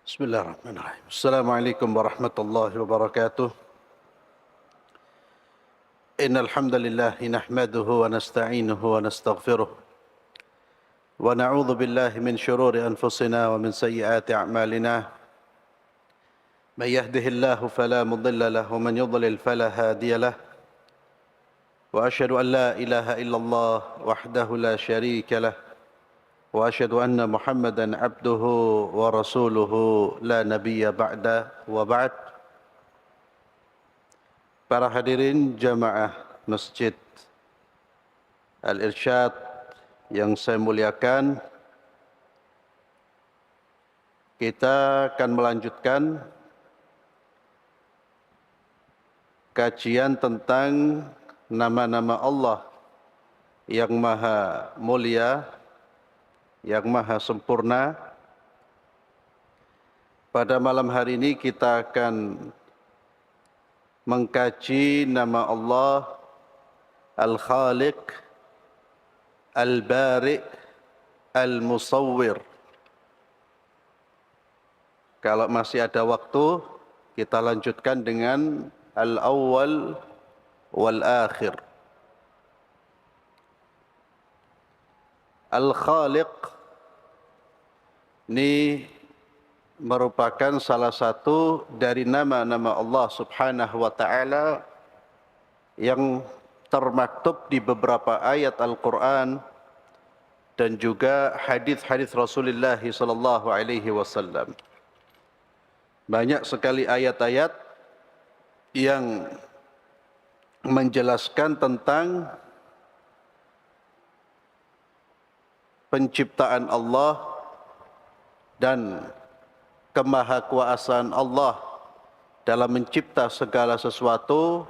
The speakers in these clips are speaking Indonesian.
بسم الله الرحمن الرحيم. السلام عليكم ورحمة الله وبركاته. إن الحمد لله نحمده ونستعينه ونستغفره ونعوذ بالله من شرور أنفسنا ومن سيئات أعمالنا. من يهده الله فلا مضل له ومن يضلل فلا هادي له. وأشهد أن لا إله إلا الله وحده لا شريك له. وأشهد أن محمدًا عبده ورسوله لا نبي بعده وبعد. Para hadirin jamaah Masjid Al-Irsyad yang saya muliakan, kita akan melanjutkan kajian tentang nama-nama Allah yang maha mulia, yang maha sempurna. Pada malam hari ini kita akan mengkaji nama Allah Al-Khaliq, Al-Bari', Al-Musawwir. Kalau masih ada waktu, kita lanjutkan dengan Al-Awwal wal-Akhir. Al-Khaliq ini merupakan salah satu dari nama-nama Allah Subhanahu wa taala yang termaktub di beberapa ayat Al-Qur'an dan juga hadis-hadis Rasulullah sallallahu alaihi wasallam. Banyak sekali ayat-ayat yang menjelaskan tentang penciptaan Allah dan kemahakuasaan Allah dalam mencipta segala sesuatu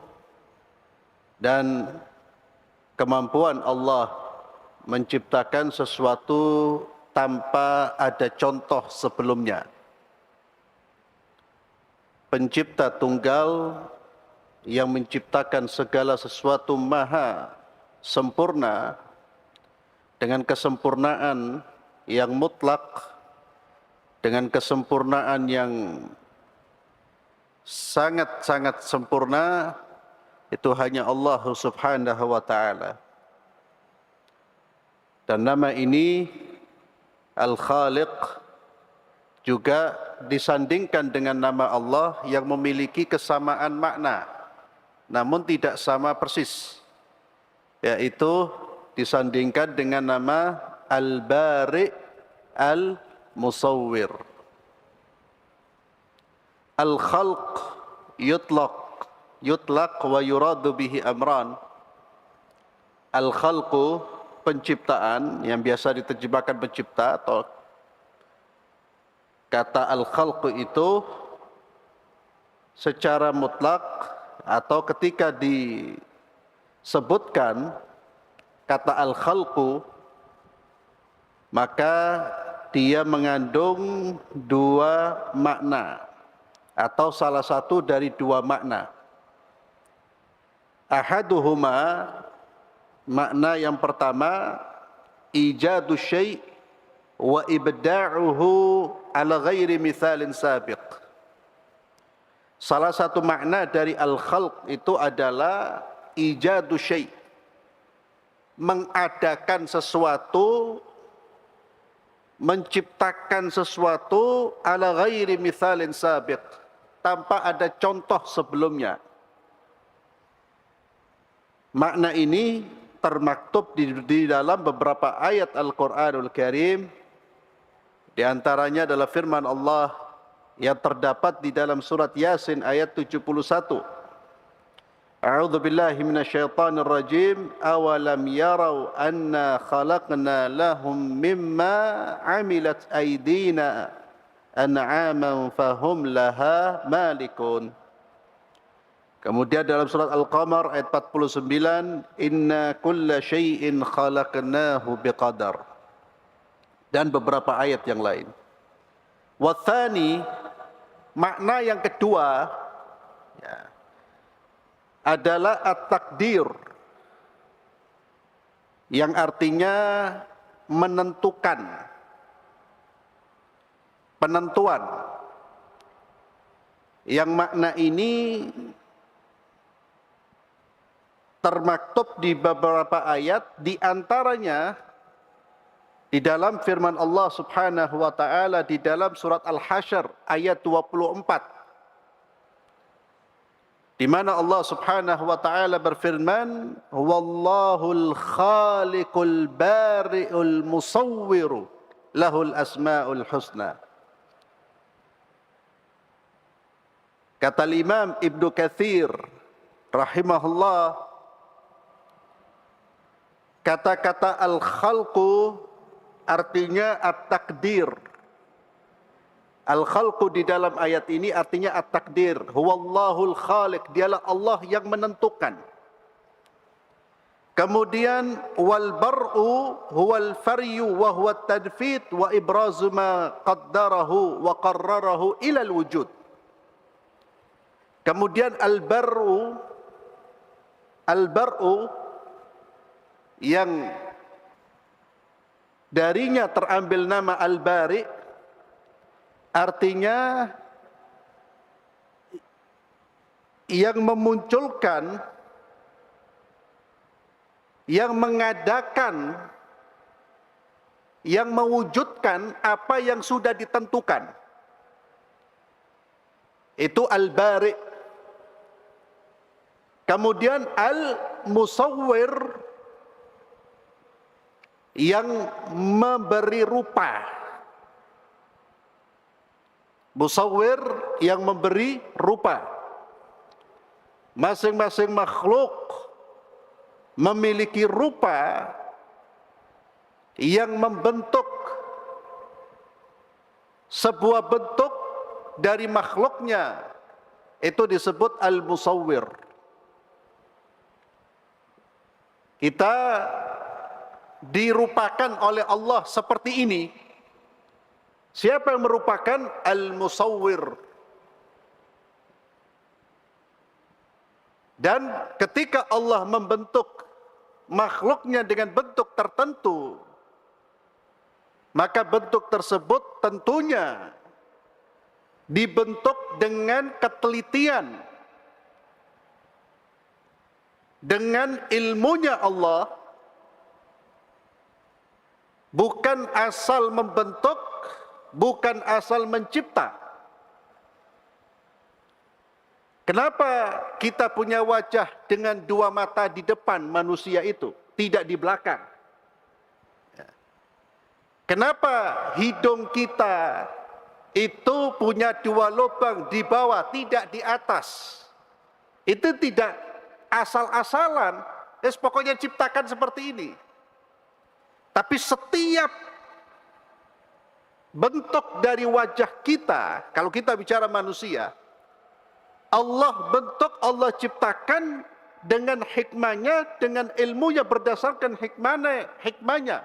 dan kemampuan Allah menciptakan sesuatu tanpa ada contoh sebelumnya. Pencipta tunggal yang menciptakan segala sesuatu maha sempurna dengan kesempurnaan yang mutlak, dengan kesempurnaan yang sangat-sangat sempurna, itu hanya Allah Subhanahu wa taala. Dan nama ini Al-Khaliq juga disandingkan dengan nama Allah yang memiliki kesamaan makna, namun tidak sama persis, yaitu disandingkan dengan nama Al-Bari' Al-Musawwir. Al-Khalq yutlaq wa yuradu bihi amran. Al-Khalqu, penciptaan, yang biasa diterjemahkan pencipta, atau kata Al-Khalqu itu secara mutlak atau ketika disebutkan kata Al-Khalqu, maka dia mengandung dua makna atau salah satu dari dua makna. Ahaduhuma, makna yang pertama, ijadu syai' wa ibda'uhu ala ghairi mithalin sabiq. Salah satu makna dari Al-Khalq itu adalah ijadu syai', mengadakan sesuatu, menciptakan sesuatu ala ghairi mithalin sabiq, tanpa ada contoh sebelumnya. Makna ini termaktub di dalam beberapa ayat Al-Qur'anul Karim. Di antaranya adalah firman Allah yang terdapat di dalam surat Yasin ayat 71. A'udzu billahi minasyaitonir rajim. Awalam yarau anna khalaqna lahum mimma 'amilat aydina an'aman fahum laha malikun. Kemudian dalam surat Al-Qamar ayat 49, inna kulla syai'in khalaqnahu biqadar. Dan beberapa ayat yang lain. Wathani, makna yang kedua, adalah at-takdir, yang artinya menentukan, penentuan. yang makna ini termaktub di beberapa ayat, di antaranya di dalam firman Allah Subhanahu wa taala di dalam surat Al-Hasyr ayat 24, di mana Allah Subhanahu wa taala berfirman, "Wallahul khaliqul bari'ul musawwiru lahul asmaul husna." Kata Imam Ibnu Katsir rahimahullah, kata-kata al-khalqu artinya at-takdir. Al-khalqu di dalam ayat ini artinya at-takdir. Huwallahul khaliq, dialah Allah yang menentukan. Kemudian wal bar'u huwal faryu wa huwa at-tadfit wa ibrazu ma qaddarahu wa qarrarahu ila al-wujud. Kemudian al-bar'u yang darinya terambil nama al-bari, artinya yang memunculkan, yang mengadakan, yang mewujudkan apa yang sudah ditentukan. Itu al-bari. Kemudian al-musawwir yang memberi rupa. Musawwir yang memberi rupa. Masing-masing makhluk memiliki rupa yang membentuk sebuah bentuk dari makhluknya. Itu disebut al-musawwir. Kita dirupakan oleh Allah seperti ini. Siapa yang merupakan al-musawwir? Dan ketika Allah membentuk makhluknya dengan bentuk tertentu, maka bentuk tersebut tentunya dibentuk dengan ketelitian, dengan ilmunya Allah, bukan asal membentuk, bukan asal mencipta. Kenapa kita punya wajah dengan dua mata di depan manusia itu, tidak di belakang? Kenapa hidung kita itu punya dua lubang di bawah, tidak di atas? Itu tidak asal-asalan, pokoknya ciptakan seperti ini. Tapi setiap bentuk dari wajah kita, kalau kita bicara manusia, Allah bentuk, Allah ciptakan dengan hikmahnya, dengan ilmunya, berdasarkan hikmahnya,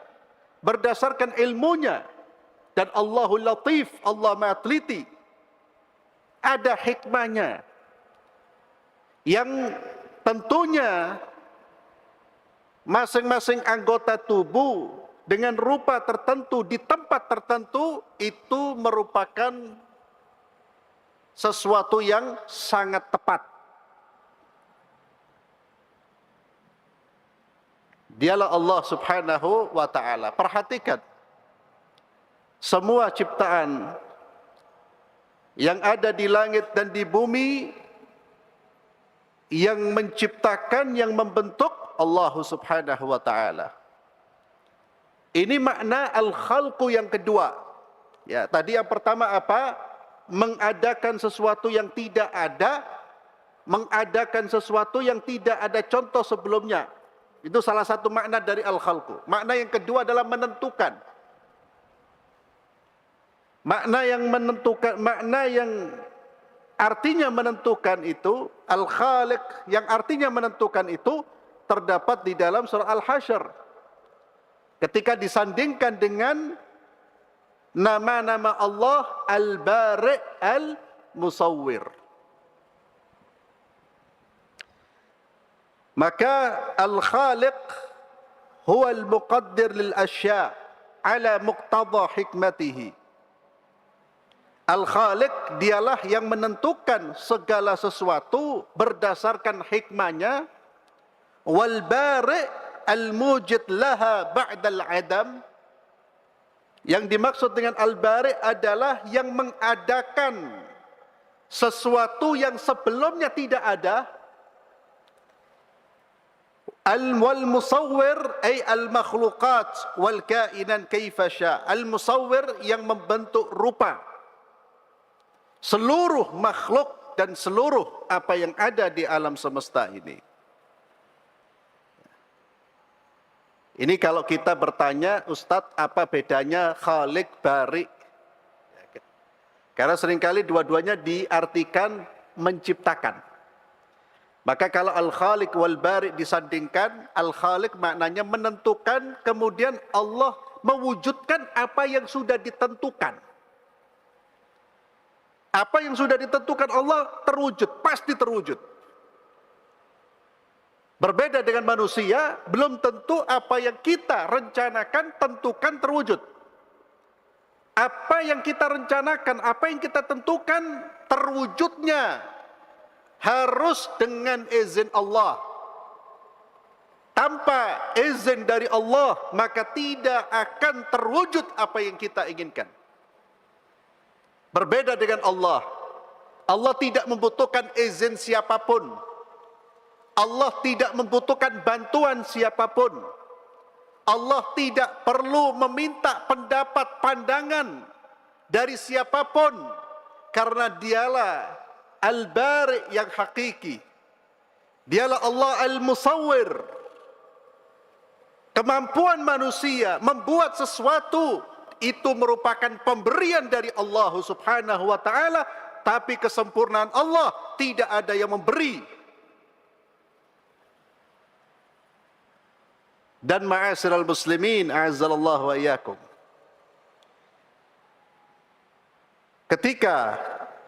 berdasarkan ilmunya. Dan Allahul Latif, Allah Maha Teliti, ada hikmahnya yang tentunya masing-masing anggota tubuh dengan rupa tertentu di tempat tertentu itu merupakan sesuatu yang sangat tepat. Dialah Allah Subhanahu wa taala. Perhatikan, semua ciptaan yang ada di langit dan di bumi, yang menciptakan, yang membentuk Allah Subhanahu wa taala. Ini makna al-khalqu yang kedua. Ya, tadi yang pertama apa? Mengadakan sesuatu yang tidak ada, mengadakan sesuatu yang tidak ada contoh sebelumnya. Itu salah satu makna dari al-khalqu. Makna yang kedua adalah menentukan. Makna yang menentukan, makna yang artinya menentukan itu, al-khaliq yang artinya menentukan itu terdapat di dalam surah Al-Hasyr. Ketika disandingkan dengan nama-nama Allah Al-Bari' Al-Musawwir. Maka al-khaliq huwa al-muqaddir lil asya' ala muqtada hikmatihi. Al-Khaliq dialah yang menentukan segala sesuatu berdasarkan hikmahnya. Wal bari' al-mujid laha ba'dal adam. Yang dimaksud dengan al-bari' adalah yang mengadakan sesuatu yang sebelumnya tidak ada. Wal musawwir ay al makhluqat wal kainan kaifa sya. Al musawwir yang membentuk rupa seluruh makhluk dan seluruh apa yang ada di alam semesta ini. Ini kalau kita bertanya, Ustadz, apa bedanya Khalik, Bari? Karena seringkali dua-duanya diartikan menciptakan. Maka kalau Al-Khalik wal Bari disandingkan, Al-Khalik maknanya menentukan, kemudian Allah mewujudkan apa yang sudah ditentukan. Apa yang sudah ditentukan Allah terwujud, pasti terwujud. Berbeda dengan manusia, belum tentu apa yang kita rencanakan, tentukan terwujud. Apa yang kita rencanakan, apa yang kita tentukan, terwujudnya harus dengan izin Allah. Tanpa izin dari Allah, maka tidak akan terwujud apa yang kita inginkan. Berbeda dengan Allah. Allah tidak membutuhkan izin siapapun. Allah tidak membutuhkan bantuan siapapun. Allah tidak perlu meminta pendapat, pandangan dari siapapun. Karena dialah Al-Bari yang hakiki. Dialah Allah Al-Musawwir. Kemampuan manusia membuat sesuatu itu merupakan pemberian dari Allah Subhanahu wa ta'ala, tapi kesempurnaan Allah tidak ada yang memberi. Dan ma'asyiral muslimin, a'azzallahu wa iyyakum. Ketika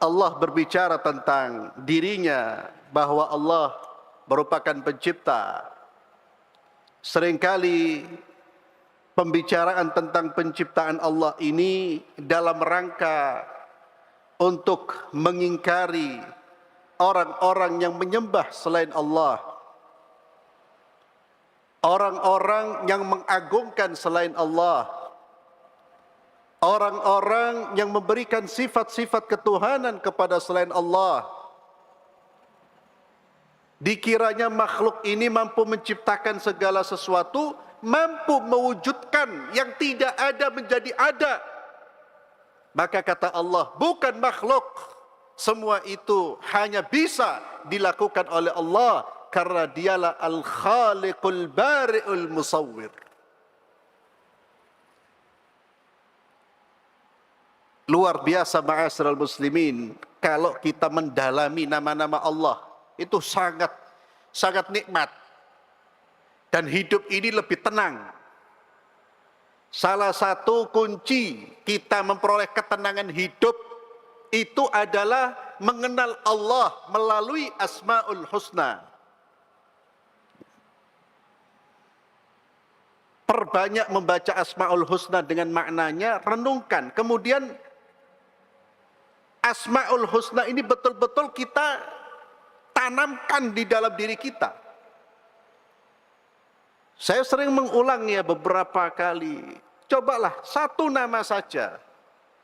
Allah berbicara tentang dirinya bahwa Allah merupakan pencipta, seringkali pembicaraan tentang penciptaan Allah ini dalam rangka untuk mengingkari orang-orang yang menyembah selain Allah, orang-orang yang mengagungkan selain Allah, orang-orang yang memberikan sifat-sifat ketuhanan kepada selain Allah. Dikiranya makhluk ini mampu menciptakan segala sesuatu, mampu mewujudkan yang tidak ada menjadi ada. Maka kata Allah, bukan makhluk, semua itu hanya bisa dilakukan oleh Allah, karena dialah Al-Khaliqul Bari'ul Musawwir. Luar biasa ma'asyiral muslimin, kalau kita mendalami nama-nama Allah, itu sangat nikmat. Dan hidup ini lebih tenang. Salah satu kunci kita memperoleh ketenangan hidup itu adalah mengenal Allah melalui Asmaul Husna. Perbanyak membaca Asmaul Husna dengan maknanya, renungkan. Kemudian Asmaul Husna ini betul-betul kita tanamkan di dalam diri kita. Saya sering mengulangnya beberapa kali. Cobalah satu nama saja.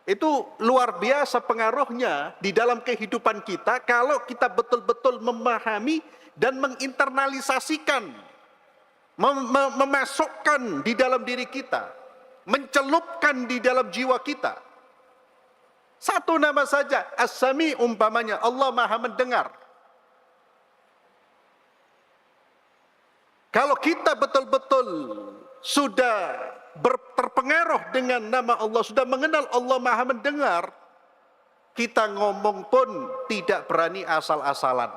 Itu luar biasa pengaruhnya di dalam kehidupan kita kalau kita betul-betul memahami dan menginternalisasikan, memasukkan di dalam diri kita, mencelupkan di dalam jiwa kita. Satu nama saja, As-Sami umpamanya, Allah Maha mendengar. Kalau kita betul-betul sudah terpengaruh dengan nama Allah, sudah mengenal Allah Maha mendengar, kita ngomong pun tidak berani asal-asalan.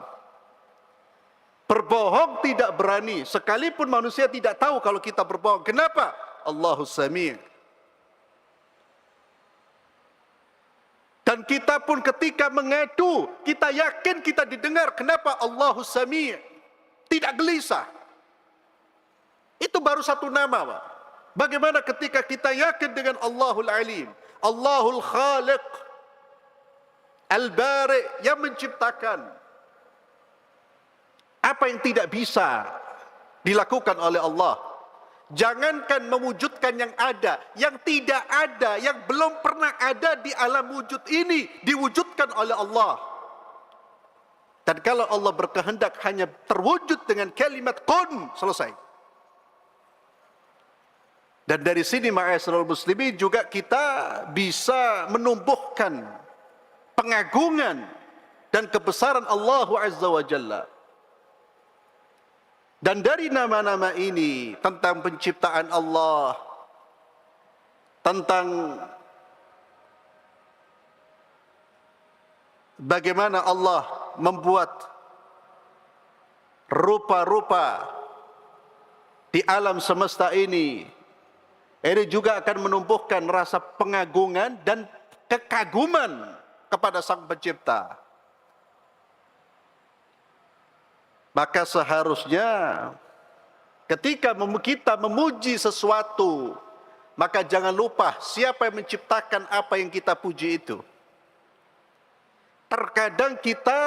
Berbohong tidak berani, sekalipun manusia tidak tahu kalau kita berbohong. Kenapa? Allahus Sami'. Dan kita pun ketika mengadu, kita yakin kita didengar. Kenapa? Allahus Sami'. Tidak gelisah. Itu baru satu nama, Pak. Bagaimana ketika kita yakin dengan Allahul Alim, Allahul Khaliq, Al-Bari, yang menciptakan. Apa yang tidak bisa dilakukan oleh Allah? Jangankan mewujudkan yang ada, yang tidak ada, yang belum pernah ada di alam wujud ini, diwujudkan oleh Allah. Dan kalau Allah berkehendak hanya terwujud dengan kalimat kun, selesai. Dan dari sini ma'asyiral muslimin juga kita bisa menumbuhkan pengagungan dan kebesaran Allah Azza wa Jalla. Dan dari nama-nama ini, tentang penciptaan Allah, tentang bagaimana Allah membuat rupa-rupa di alam semesta ini juga akan menumbuhkan rasa pengagungan dan kekaguman kepada Sang Pencipta. Maka seharusnya ketika kita memuji sesuatu, maka jangan lupa siapa yang menciptakan apa yang kita puji itu. Terkadang kita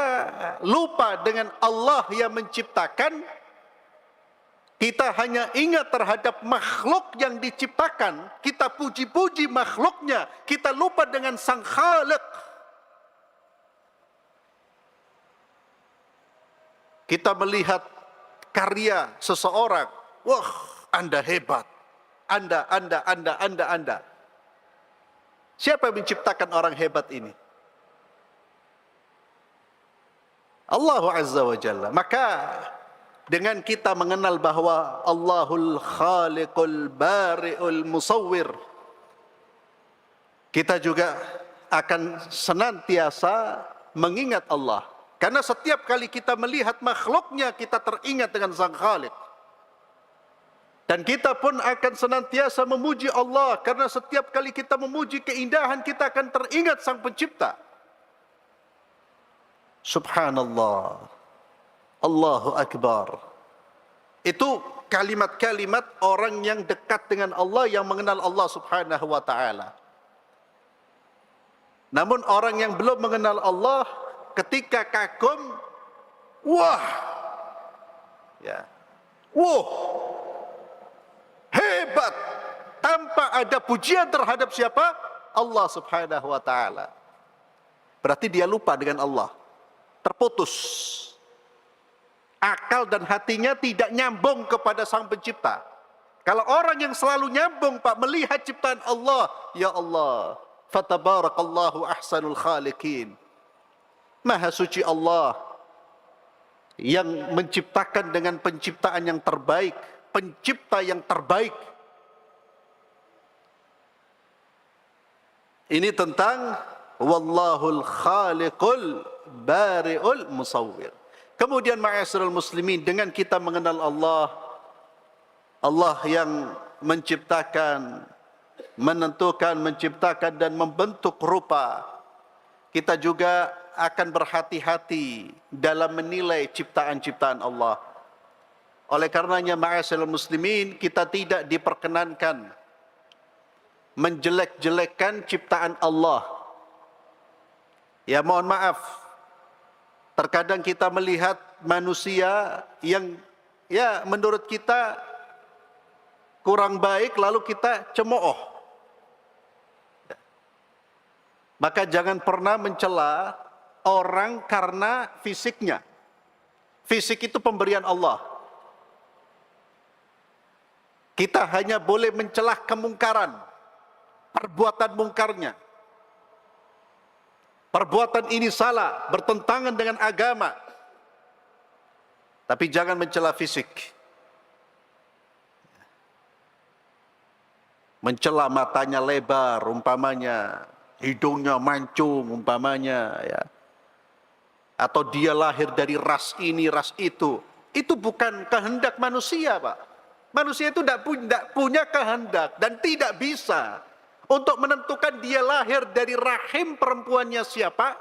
lupa dengan Allah yang menciptakan, kita hanya ingat terhadap makhluk yang diciptakan, kita puji-puji makhluknya, kita lupa dengan Sang Khaliq. Kita melihat karya seseorang, wah, Anda hebat, Anda. Siapa yang menciptakan orang hebat ini? Allah Azza wa Jalla. Maka dengan kita mengenal bahwa Allahul Khaliqul Bari'ul Musawwir, kita juga akan senantiasa mengingat Allah. Karena setiap kali kita melihat makhluknya, kita teringat dengan Sang Khaliq. Dan kita pun akan senantiasa memuji Allah, karena setiap kali kita memuji keindahan, kita akan teringat Sang Pencipta. Subhanallah, Allahu Akbar. Itu kalimat-kalimat orang yang dekat dengan Allah, yang mengenal Allah Subhanahu wa ta'ala. Namun orang yang belum mengenal Allah, ketika kagum, wah, ya, wah, hebat, tanpa ada pujian terhadap siapa? Allah Subhanahu wa ta'ala. Berarti dia lupa dengan Allah, terputus akal dan hatinya, tidak nyambung kepada Sang Pencipta. Kalau orang yang selalu nyambung, Pak, melihat ciptaan Allah, ya Allah, fatabarakallahu ahsanul khaliqin. Maha suci Allah yang menciptakan dengan penciptaan yang terbaik, pencipta yang terbaik. Ini tentang wallahul khaliqul bari'ul musawwir. Kemudian ma'asyiral muslimin, dengan kita mengenal Allah, Allah yang menciptakan, menentukan, menciptakan dan membentuk rupa, kita juga akan berhati-hati dalam menilai ciptaan-ciptaan Allah. Oleh karenanya ma'asyiral muslimin, kita tidak diperkenankan menjelek-jelekkan ciptaan Allah. Ya, mohon maaf, terkadang kita melihat manusia yang ya menurut kita kurang baik, lalu kita cemooh. Maka jangan pernah mencela orang karena fisiknya. Fisik itu pemberian Allah. Kita hanya boleh mencelah kemungkaran, perbuatan mungkarnya. Perbuatan ini salah, bertentangan dengan agama. Tapi jangan mencela fisik. Mencela matanya lebar umpamanya, hidungnya mancung umpamanya, ya. Atau dia lahir dari ras ini, ras itu bukan kehendak manusia, Pak. Manusia itu tidak punya kehendak dan tidak bisa untuk menentukan dia lahir dari rahim perempuannya siapa,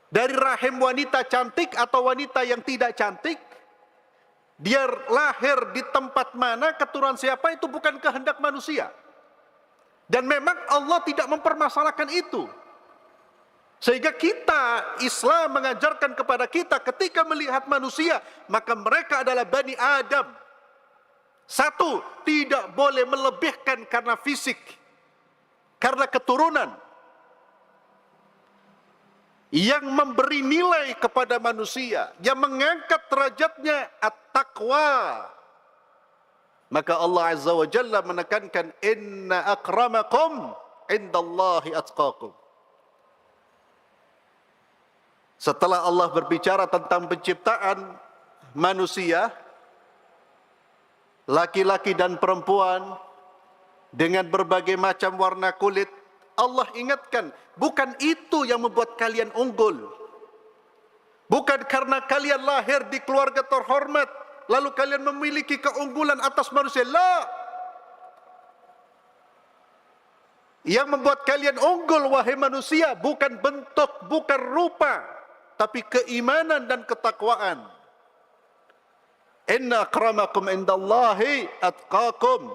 dari rahim wanita cantik atau wanita yang tidak cantik. Dia lahir di tempat mana, keturunan siapa, itu bukan kehendak manusia. Dan memang Allah tidak mempermasalahkan itu. Sehingga kita, Islam mengajarkan kepada kita ketika melihat manusia, maka mereka adalah Bani Adam. Satu, tidak boleh melebihkan karena fisik, karena keturunan. Yang memberi nilai kepada manusia, yang mengangkat derajatnya at-taqwa. Maka Allah Azza wa Jalla menekankan, inna akramakum indallahi atqakum. Setelah Allah berbicara tentang penciptaan manusia, laki-laki dan perempuan dengan berbagai macam warna kulit, Allah ingatkan, bukan itu yang membuat kalian unggul. Bukan karena kalian lahir di keluarga terhormat, lalu kalian memiliki keunggulan atas manusia. La. Yang membuat kalian unggul, wahai manusia, bukan bentuk, bukan rupa, tapi keimanan dan ketakwaan. Inna akramakum indallahi atqakum.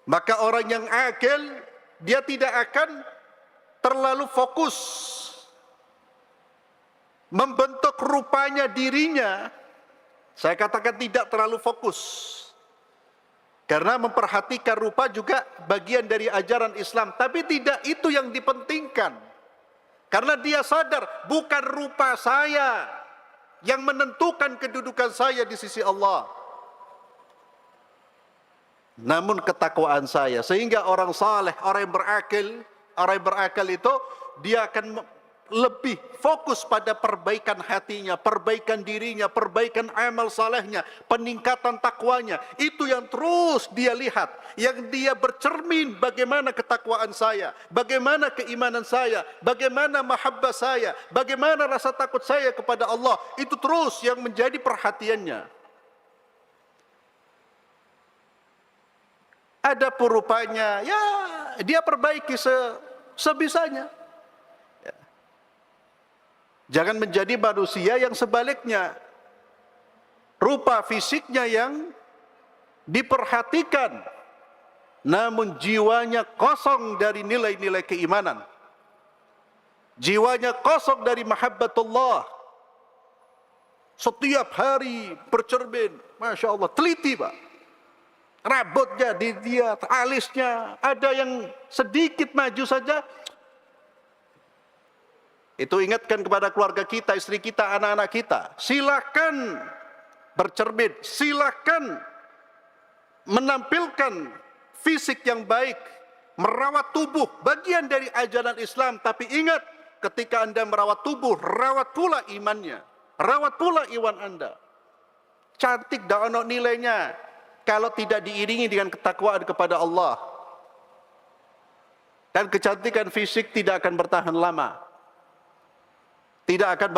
Maka orang yang akil, dia tidak akan terlalu fokus membentuk rupanya dirinya. Saya katakan tidak terlalu fokus, karena memperhatikan rupa juga bagian dari ajaran Islam. Tapi tidak itu yang dipentingkan, karena dia sadar bukan rupa saya yang menentukan kedudukan saya di sisi Allah, namun ketakwaan saya. Sehingga orang saleh, orang yang berakal itu dia akan lebih fokus pada perbaikan hatinya, perbaikan dirinya, perbaikan amal salehnya, peningkatan takwanya. Itu yang terus dia lihat, yang dia bercermin, bagaimana ketakwaan saya, bagaimana keimanan saya, bagaimana mahabbah saya, bagaimana rasa takut saya kepada Allah. Itu terus yang menjadi perhatiannya. Ada rupanya, ya dia perbaiki sebisanya. Jangan menjadi manusia yang sebaliknya, rupa fisiknya yang diperhatikan, namun jiwanya kosong dari nilai-nilai keimanan, jiwanya kosong dari mahabbatullah. Setiap hari bercermin, Masya Allah, teliti Pak, rambutnya dia, alisnya, ada yang sedikit maju saja. Itu ingatkan kepada keluarga kita, istri kita, anak-anak kita. Silakan bercermin, silakan menampilkan fisik yang baik, merawat tubuh, bagian dari ajaran Islam. Tapi ingat, ketika Anda merawat tubuh, rawat pula imannya, rawat pula iman Anda. Cantik dah ono nilainya kalau tidak diiringi dengan ketakwaan kepada Allah. Dan kecantikan fisik tidak akan bertahan lama. Tidak akan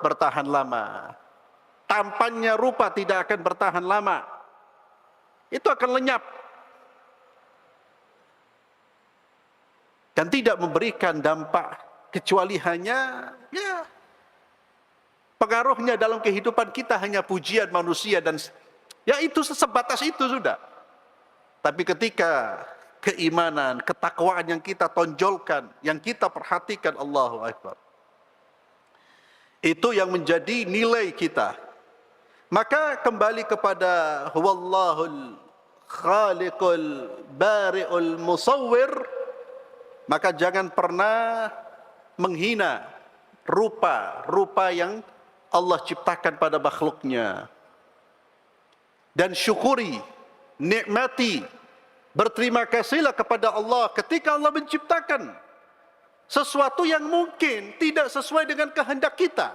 bertahan lama. Tampannya rupa tidak akan bertahan lama. Itu akan lenyap. Dan tidak memberikan dampak, kecuali hanya pengaruhnya dalam kehidupan kita hanya pujian manusia, dan ya itu sebatas itu sudah. Tapi ketika keimanan, ketakwaan yang kita tonjolkan, yang kita perhatikan, Allahu Akbar, itu yang menjadi nilai kita. Maka kembali kepada Huwallahul Khaliqul Bari'ul Musawwir, maka jangan pernah menghina rupa yang Allah ciptakan pada makhluknya. Dan syukuri, nikmati, berterima kasihlah kepada Allah ketika Allah menciptakan sesuatu yang mungkin tidak sesuai dengan kehendak kita.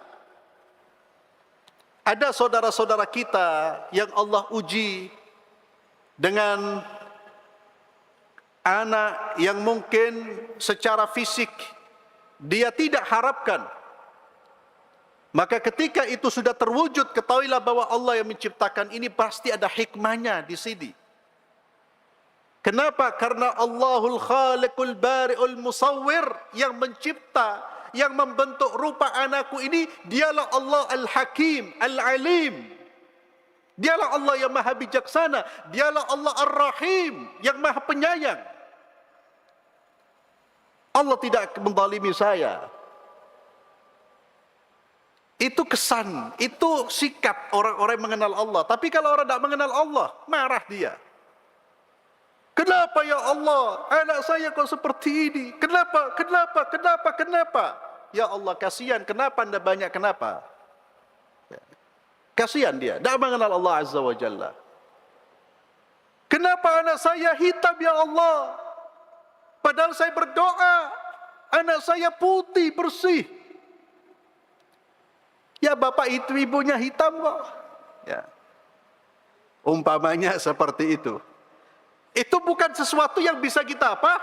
Ada saudara-saudara kita yang Allah uji dengan anak yang mungkin secara fisik dia tidak harapkan. Maka ketika itu sudah terwujud, ketahuilah bahwa Allah yang menciptakan ini pasti ada hikmahnya di sini. Kenapa? Karena Allahul Khaliqul Bari'ul Musawwir, yang mencipta, yang membentuk rupa anakku ini, dialah Allah Al-Hakim, Al-Alim. Dialah Allah yang maha bijaksana, dialah Allah Ar-Rahim, yang maha penyayang. Allah tidak menzalimi saya. Itu kesan, itu sikap orang-orang yang mengenal Allah. Tapi kalau orang tidak mengenal Allah, marah dia. Kenapa ya Allah, anak saya kok seperti ini? Kenapa? Ya Allah, kasihan, kenapa Anda banyak kenapa? Kasihan dia, tidak mengenal Allah Azza wa Jalla. Kenapa anak saya hitam ya Allah? Padahal saya berdoa, anak saya putih, bersih. Ya bapak itu ibunya hitam kok. Ya. Umpamanya seperti itu. Itu bukan sesuatu yang bisa kita apa?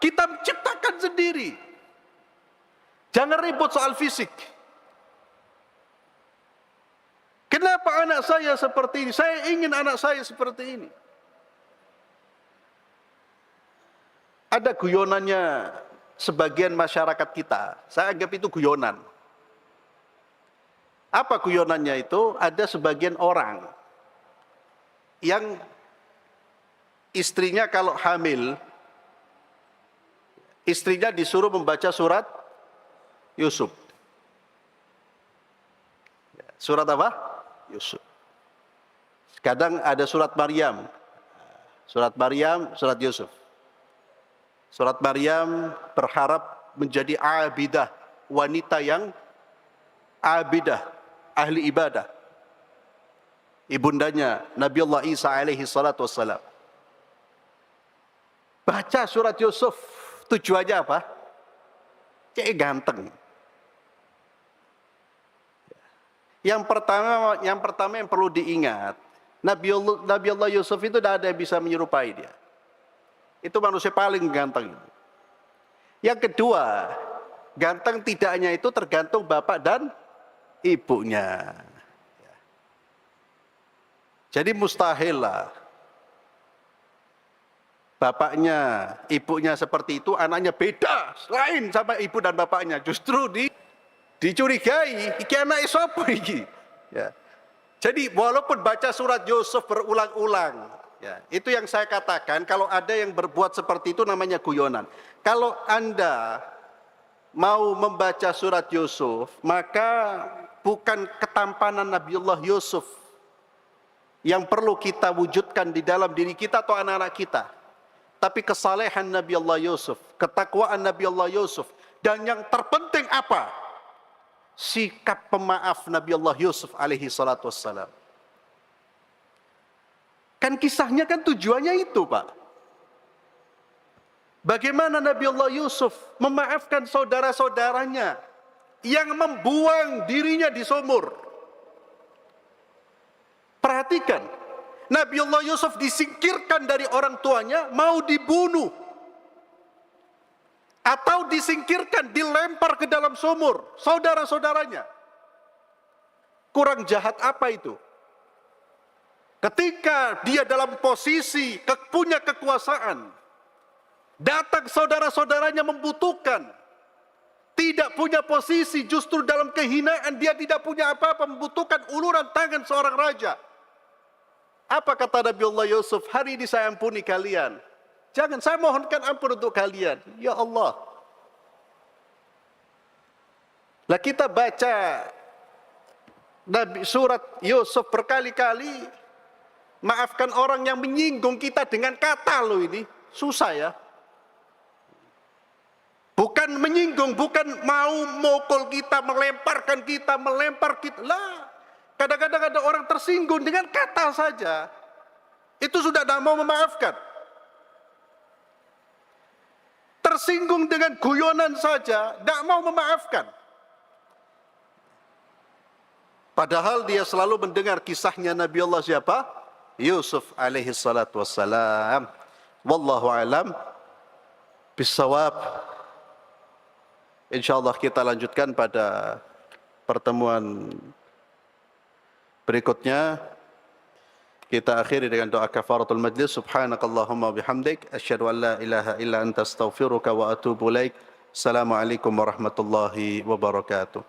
Kita menciptakan sendiri. Jangan ribut soal fisik. Kenapa anak saya seperti ini? Saya ingin anak saya seperti ini. Ada guyonannya sebagian masyarakat kita. Saya anggap itu guyonan. Apa guyonannya itu? Ada sebagian orang yang istrinya kalau hamil, istrinya disuruh membaca surat Yusuf. Surat apa? Yusuf. Kadang ada surat Maryam. Surat Maryam, surat Yusuf. Surat Maryam berharap menjadi abidah, wanita yang abidah, ahli ibadah. Ibundanya Nabiullah Isa alaihi salatu wassalam. Baca surat Yusuf, tujuannya apa? Kayak ganteng. Yang pertama yang perlu diingat, Nabiullah Yusuf itu tidak ada yang bisa menyerupai dia. Itu manusia paling ganteng. Yang kedua, ganteng tidaknya itu tergantung bapak dan ibunya. Jadi mustahil lah bapaknya, ibunya seperti itu, anaknya beda, lain sama ibu dan bapaknya. Justru dicurigai, iki anak sapa iki? Ya. Jadi walaupun baca surat Yusuf berulang-ulang, ya, itu yang saya katakan, kalau ada yang berbuat seperti itu namanya guyonan. Kalau Anda mau membaca surat Yusuf, maka bukan ketampanan Nabiullah Yusuf yang perlu kita wujudkan di dalam diri kita atau anak-anak kita, tapi kesalehan Nabi Allah Yusuf, ketakwaan Nabi Allah Yusuf, dan yang terpenting apa? Sikap pemaaf Nabi Allah Yusuf alaihi salatu wassalam. Kan kisahnya kan tujuannya itu, Pak. Bagaimana Nabi Allah Yusuf memaafkan saudara-saudaranya yang membuang dirinya di sumur. Perhatikan, Nabiullah Yusuf disingkirkan dari orang tuanya, mau dibunuh. Atau disingkirkan, dilempar ke dalam sumur, saudara-saudaranya. Kurang jahat apa itu? Ketika dia dalam posisi punya kekuasaan, datang saudara-saudaranya membutuhkan, tidak punya posisi, justru dalam kehinaan, dia tidak punya apa-apa, membutuhkan uluran tangan seorang raja. Apa kata Nabiullah Yusuf? Hari ini saya ampuni kalian. Jangan, saya mohonkan ampun untuk kalian. Ya Allah. Lah kita baca surat Yusuf berkali-kali, maafkan orang yang menyinggung kita dengan kata loh ini. Susah ya. Bukan menyinggung, bukan mau mukul kita, melempar kita. Lah. Kadang-kadang ada orang tersinggung dengan kata saja, itu sudah tidak mau memaafkan. Tersinggung dengan guyonan saja, tidak mau memaafkan. Padahal dia selalu mendengar kisahnya Nabi Allah siapa? Yusuf alaihi salatu wassalam. Wallahu alam bisawab. InsyaAllah kita lanjutkan pada pertemuan berikutnya. Kita akhiri dengan doa kafaratul majlis. Subhanakallahumma bihamdik, asyhadu an la ilaha illa anta astaghfiruka wa atubu ilaik. Assalamualaikum warahmatullahi wabarakatuh.